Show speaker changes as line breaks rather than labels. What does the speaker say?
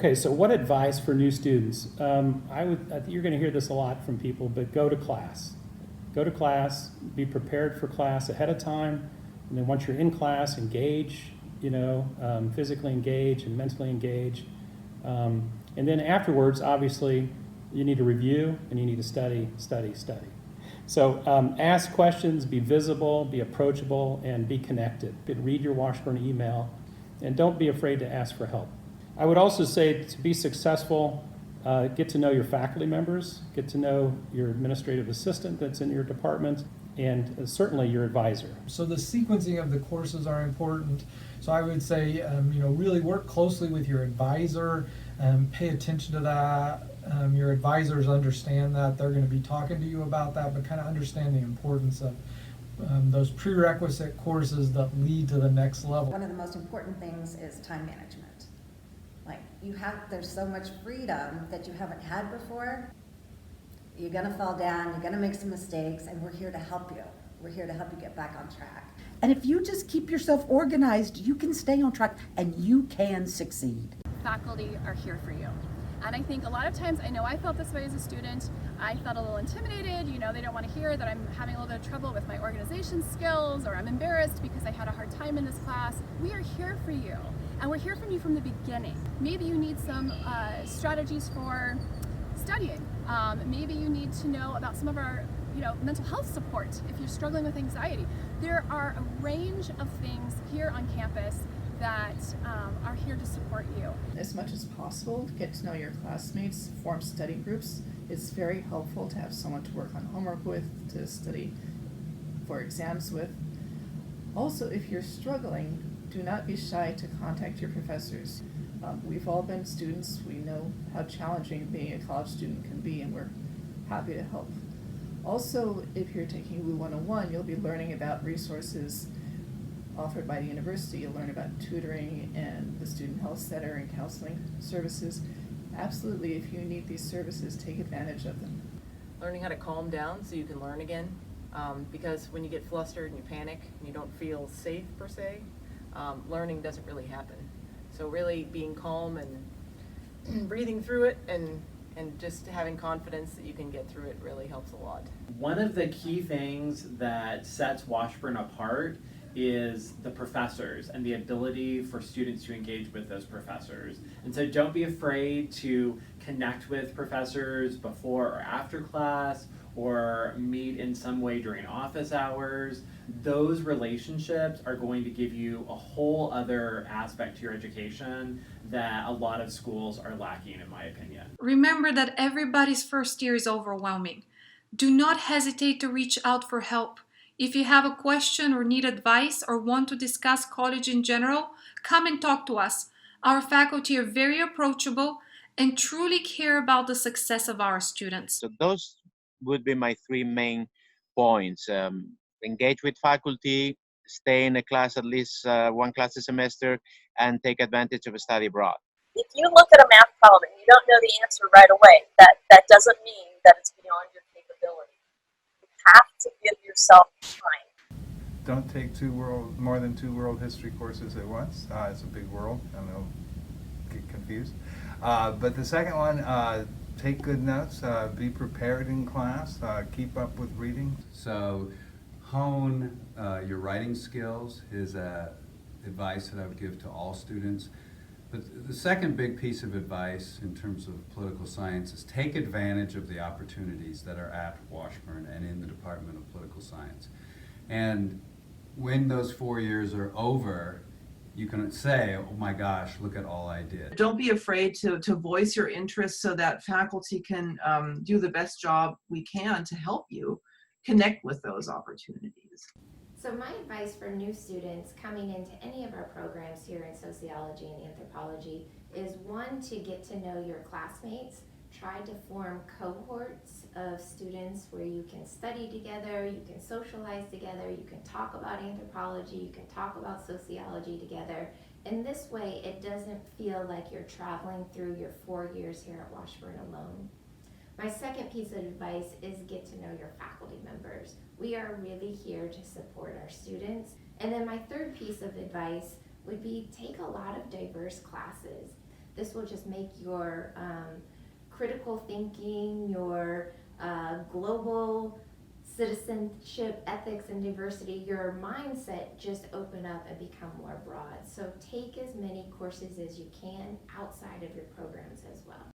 Okay, so what advice for new students? I think you're going to hear this a lot from people, but go to class. Go to class, be prepared for class ahead of time, and then once you're in class, engage, physically engage and mentally engage. And then afterwards, obviously, you need to review and you need to study. So ask questions, be visible, be approachable, and be connected. Read your Washburn email, and don't be afraid to ask for help. I would also say to be successful, get to know your faculty members, get to know your administrative assistant that's in your department, and certainly your advisor.
So the sequencing of the courses are important. So I would say, really work closely with your advisor, pay attention to that. Your advisors understand that. They're going to be talking to you about that, but kind of understand the importance of those prerequisite courses that lead to the next level.
One of the most important things is time management. There's so much freedom that you haven't had before. You're gonna fall down, you're gonna make some mistakes, and we're here to help you. We're here to help you get back on track.
And if you just keep yourself organized, you can stay on track and you can succeed.
Faculty are here for you. And I think a lot of times, I know I felt this way as a student, I felt a little intimidated, they don't want to hear that I'm having a little bit of trouble with my organization skills, or I'm embarrassed because I had a hard time in this class. We are here for you, and we're here from you from the beginning. Maybe you need some strategies for studying. Maybe you need to know about some of our mental health support if you're struggling with anxiety. There are a range of things here on campus that are here to support you.
As much as possible, get to know your classmates, form study groups. It's very helpful to have someone to work on homework with, to study for exams with. Also, if you're struggling, do not be shy to contact your professors. We've all been students. We know how challenging being a college student can be, and we're happy to help. Also, if you're taking WU 101, you'll be learning about resources offered by the university. You'll learn about tutoring and the student health center and counseling services. Absolutely, if you need these services, take advantage of them.
Learning how to calm down so you can learn again, because when you get flustered and you panic and you don't feel safe per se, learning doesn't really happen. So really being calm and breathing through it and just having confidence that you can get through it really helps a lot.
One of the key things that sets Washburn apart is the professors and the ability for students to engage with those professors. And so don't be afraid to connect with professors before or after class, or meet in some way during office hours. Those relationships are going to give you a whole other aspect to your education that a lot of schools are lacking, in my opinion.
Remember that everybody's first year is overwhelming. Do not hesitate to reach out for help. If you have a question or need advice or want to discuss college in general, come and talk to us. Our faculty are very approachable and truly care about the success of our students.
So those would be my three main points. Engage with faculty, stay in a class at least one class a semester, and take advantage of a study abroad.
If you look at a math problem and you don't know the answer right away, that doesn't mean that it's beyond your capability. You have to give yourself time.
Don't take more than two world history courses at once. It's a big world. I know, get confused. But the second one, take good notes, be prepared in class, keep up with reading.
So hone your writing skills is advice that I would give to all students. But the second big piece of advice in terms of political science is take advantage of the opportunities that are at Washburn and in the Department of Political Science. And when those 4 years are over, you can say, oh my gosh, look at all I did.
Don't be afraid to voice your interests so that faculty can do the best job we can to help you connect with those opportunities.
So my advice for new students coming into any of our programs here in sociology and anthropology is, one, to get to know your classmates. Try to form cohorts of students where you can study together, you can socialize together, you can talk about anthropology, you can talk about sociology together. And this way, it doesn't feel like you're traveling through your 4 years here at Washburn alone. My second piece of advice is get to know your faculty members. We are really here to support our students. And then my third piece of advice would be take a lot of diverse classes. This will just make your critical thinking, your global citizenship, ethics, and diversity, your mindset just open up and become more broad. So take as many courses as you can outside of your programs as well.